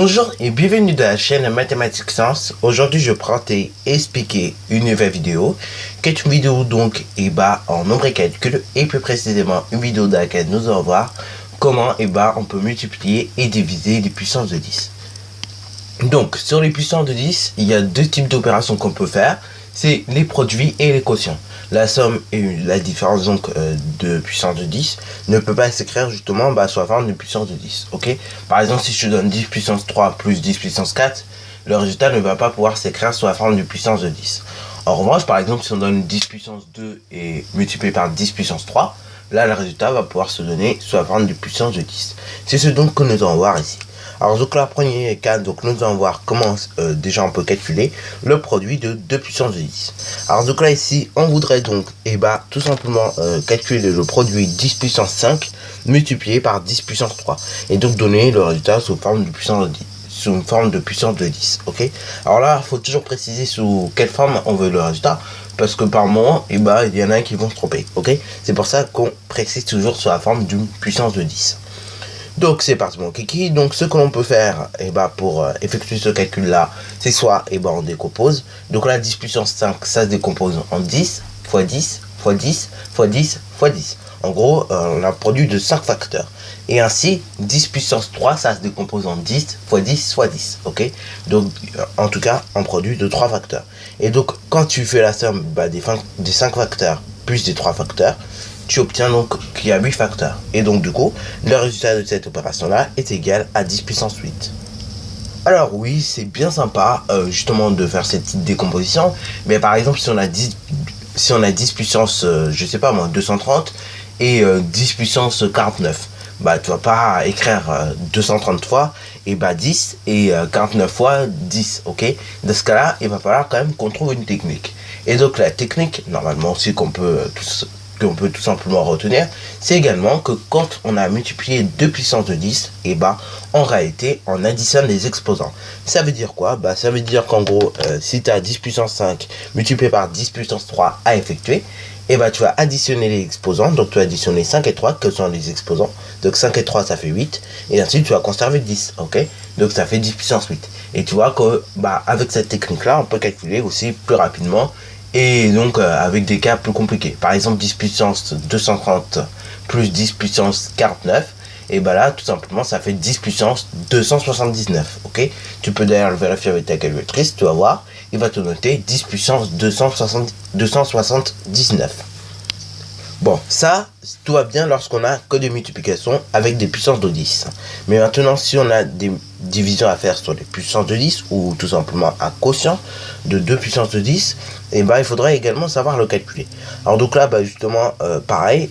Bonjour et bienvenue dans la chaîne Mathématiques Science. Aujourd'hui je prends et expliquer une nouvelle vidéo qui est une vidéo donc en nombre et calcul, et plus précisément une vidéo dans laquelle nous allons voir comment on peut multiplier et diviser les puissances de 10. Donc sur les puissances de 10, il y a deux types d'opérations qu'on peut faire, c'est les produits et les quotients. La somme et la différence donc de puissance de 10 ne peut pas s'écrire justement sous la forme de puissance de 10. Ok. Par exemple, si je te donne 10 puissance 3 plus 10 puissance 4, le résultat ne va pas pouvoir s'écrire sous la forme de puissance de 10. En revanche, par exemple, si on donne 10 puissance 2 et multiplié par 10 puissance 3, là le résultat va pouvoir se donner sous la forme de puissance de 10. C'est ce donc que nous allons voir ici. Alors donc la première cas, donc nous allons voir comment déjà on peut calculer le produit de 2 puissance de 10. Alors donc là ici on voudrait donc tout simplement calculer le produit 10 puissance 5 multiplié par 10 puissance 3 et donc donner le résultat sous forme de puissance de 10, sous une forme de puissance de 10. Ok. Alors là il faut toujours préciser sous quelle forme on veut le résultat, parce que par moment il y en a qui vont se tromper. Ok. C'est pour ça qu'on précise toujours sur la forme d'une puissance de 10. Donc c'est parti mon kiki. Donc ce que l'on peut faire pour effectuer ce calcul là, c'est soit on décompose. Donc là 10 puissance 5 ça se décompose en 10 fois 10 fois 10 fois 10 fois 10. En gros on a un produit de 5 facteurs. Et ainsi 10 puissance 3 ça se décompose en 10 fois 10 fois 10. Ok. Donc en tout cas un produit de 3 facteurs. Et donc quand tu fais la somme des 5 facteurs plus des 3 facteurs, tu obtiens donc qu'il y a 8 facteurs. Et donc du coup, le résultat de cette opération-là est égal à 10 puissance 8. Alors oui, c'est bien sympa justement de faire cette petite décomposition. Mais par exemple, si on a 10 puissance, je sais pas moi, 230 et 10 puissance 49. Tu vas pas écrire 230 fois 10 et 49 fois 10, ok. Dans ce cas-là, il va falloir quand même qu'on trouve une technique. Et donc la technique, normalement aussi qu'on peut tout simplement retenir, c'est également que quand on a multiplié 2 puissance de 10, en réalité, on additionne les exposants. Ça veut dire quoi? Ça veut dire qu'en gros, si tu as 10 puissance 5 multiplié par 10 puissance 3 à effectuer, tu vas additionner les exposants. Donc tu vas additionner 5 et 3, que sont les exposants. Donc 5 et 3, ça fait 8. Et ensuite, tu vas conserver 10, ok? Donc ça fait 10 puissance 8. Et tu vois que, avec cette technique-là, on peut calculer aussi plus rapidement, et donc avec des cas plus compliqués. Par exemple 10 puissance 230 plus 10 puissance 49, et là tout simplement ça fait 10 puissance 279. Ok. Tu peux d'ailleurs le vérifier avec ta calculatrice, tu vas voir, il va te noter 10 puissance 279. Bon, ça, tout va bien lorsqu'on a que des multiplications avec des puissances de 10. Mais maintenant, si on a des divisions à faire sur des puissances de 10, ou tout simplement un quotient de 2 puissances de 10, il faudrait également savoir le calculer. Alors donc là, justement, pareil,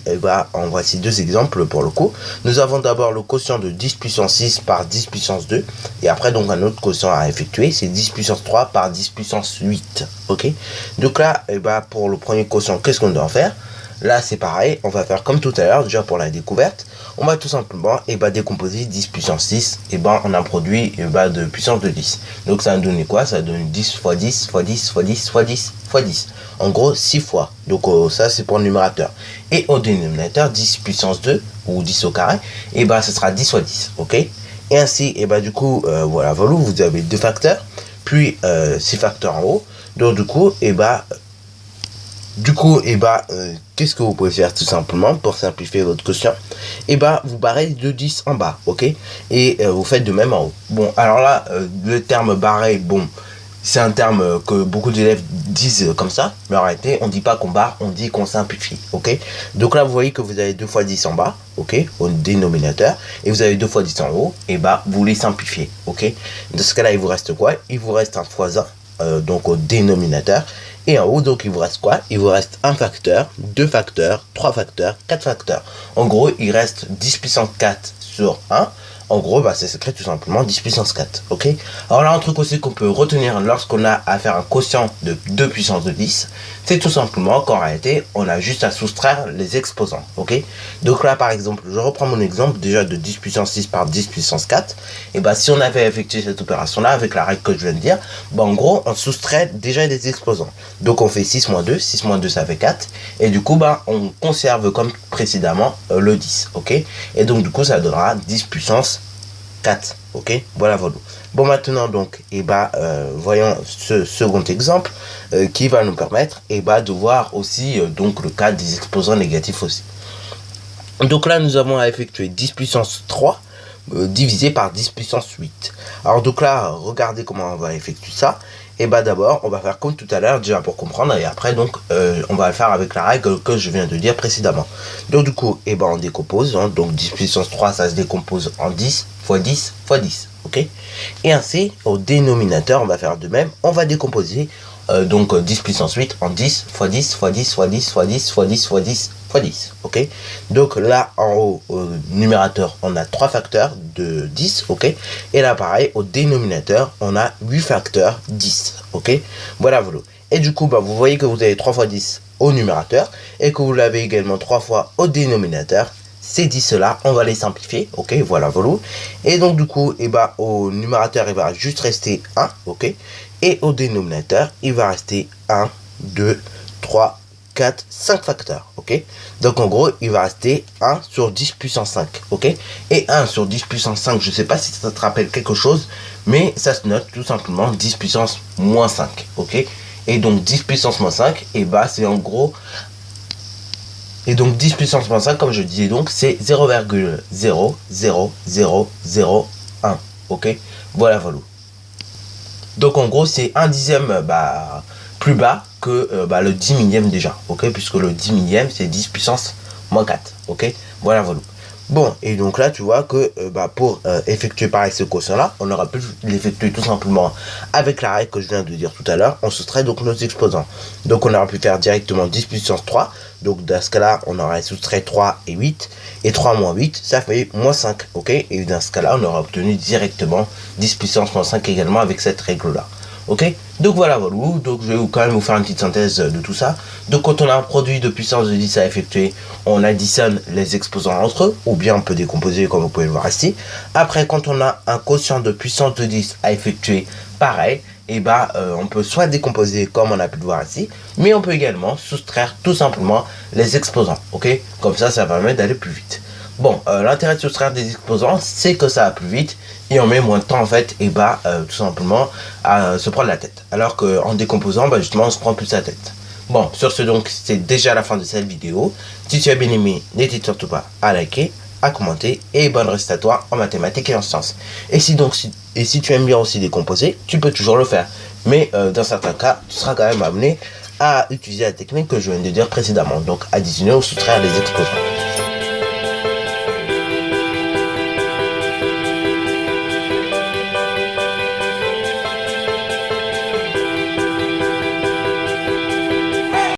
en voici deux exemples pour le coup. Nous avons d'abord le quotient de 10 puissance 6 par 10 puissance 2, et après donc un autre quotient à effectuer, c'est 10 puissance 3 par 10 puissance 8. Ok. Donc là, pour le premier quotient, qu'est-ce qu'on doit faire? Là c'est pareil, on va faire comme tout à l'heure, déjà pour la découverte, on va tout simplement décomposer 10 puissance 6 on a un produit de puissance de 10. Donc ça va donner quoi? Ça va donner 10 fois 10 fois 10 fois 10 fois 10 fois 10. En gros 6 fois. Donc ça c'est pour le numérateur. Et au dénominateur 10 puissance 2 ou 10 au carré, ce sera 10 fois 10. Ok. Et ainsi, du coup, voilà, vous avez deux facteurs, puis 6 facteurs en haut. Donc du coup, qu'est-ce que vous pouvez faire tout simplement pour simplifier votre quotient? Vous barrez de 10 en bas, ok? Et vous faites de même en haut. Bon, alors là, le terme barré, c'est un terme que beaucoup d'élèves disent comme ça, mais en réalité, on dit pas qu'on barre, on dit qu'on simplifie, ok? Donc là, vous voyez que vous avez 2 fois 10 en bas, ok? Au dénominateur, et vous avez 2 fois 10 en haut, vous les simplifiez, ok? Dans ce cas-là, il vous reste quoi? Il vous reste un fois 1, donc au dénominateur. Et en haut, donc, il vous reste quoi? Il vous reste un facteur, 2 facteurs, 3 facteurs, 4 facteurs. En gros, il reste 10 puissance 4 sur 1. En gros, ça s'écrit tout simplement 10 puissance 4. Ok. Alors là, un truc aussi qu'on peut retenir lorsqu'on a à faire un quotient de 2 puissance de 10, c'est tout simplement qu'en réalité, on a juste à soustraire les exposants. Ok. Donc là, par exemple, je reprends mon exemple déjà de 10 puissance 6 par 10 puissance 4. Et si on avait effectué cette opération-là avec la règle que je viens de dire, en gros, on soustrait déjà des exposants. Donc on fait 6 moins 2, 6 moins 2 ça fait 4. Et du coup, on conserve comme précédemment le 10. Ok. Et donc du coup, ça donnera 10 puissance 4. Ok, voilà. Bon, maintenant donc, voyons ce second exemple qui va nous permettre de voir aussi donc le cas des exposants négatifs aussi. Donc là, nous avons à effectuer 10 puissance 3 divisé par 10 puissance 8. Alors donc là, regardez comment on va effectuer ça. D'abord, on va faire comme tout à l'heure, déjà pour comprendre, et après donc on va le faire avec la règle que je viens de dire précédemment. Donc du coup, on décompose, hein, donc 10 puissance 3, ça se décompose en 10 fois 10 fois 10, ok. Et ainsi, au dénominateur, on va faire de même, on va décomposer donc 10 puissance 8 en 10 fois 10 fois 10 fois 10 fois 10 fois 10 fois 10 fois 10, ok. Donc là, en haut, au numérateur, on a 3 facteurs de 10, ok. Et là, pareil, au dénominateur, on a 8 facteurs 10, ok. Voilà. Et du coup, vous voyez que vous avez 3 fois 10 au numérateur et que vous l'avez également 3 fois au dénominateur. Ces 10 là, on va les simplifier, ok, voilà. Et donc du coup, au numérateur, il va juste rester 1, ok. Et au dénominateur, il va rester 1, 2, 3, 4, 5 facteurs, ok. Donc en gros, il va rester 1 sur 10 puissance 5, ok. Et 1 sur 10 puissance 5, je sais pas si ça te rappelle quelque chose, mais ça se note tout simplement 10 puissance moins 5, ok. Et donc 10 puissance moins 5, c'est en gros... Et donc 10 puissance moins 5, comme je disais, donc c'est 0,00001, ok. Voilà. Donc en gros, c'est un dixième plus bas que le 10 millième déjà, ok, puisque le 10 millième c'est 10 puissance moins 4, ok. Voilà. Bon, et donc là, tu vois que pour effectuer pareil ce quotient-là, on aura pu l'effectuer tout simplement avec la règle que je viens de dire tout à l'heure. On soustrait donc nos exposants. Donc on aura pu faire directement 10 puissance 3. Donc dans ce cas-là, on aurait soustrait 3 et 8. Et 3 moins 8, ça fait moins 5, ok. Et dans ce cas-là, on aura obtenu directement 10 puissance moins 5 également avec cette règle-là. Ok, donc voilà. Donc je vais quand même vous faire une petite synthèse de tout ça. Donc quand on a un produit de puissance de 10 à effectuer, on additionne les exposants entre eux, ou bien on peut décomposer comme vous pouvez le voir ici. Après, quand on a un quotient de puissance de 10 à effectuer, pareil, on peut soit décomposer comme on a pu le voir ici, mais on peut également soustraire tout simplement les exposants, ok. Comme ça permet d'aller plus vite. Bon, l'intérêt de soustraire des exposants, c'est que ça va plus vite et on met moins de temps en fait, tout simplement à se prendre la tête. Alors qu'en décomposant, justement, on se prend plus la tête. Bon, sur ce donc, c'est déjà la fin de cette vidéo. Si tu as bien aimé, n'hésite surtout pas à liker, à commenter et bonne reste à toi en mathématiques et en sciences. Et si tu aimes bien aussi décomposer, tu peux toujours le faire. Mais dans certains cas, tu seras quand même amené à utiliser la technique que je viens de dire précédemment. Donc additionner ou soustraire les exposants.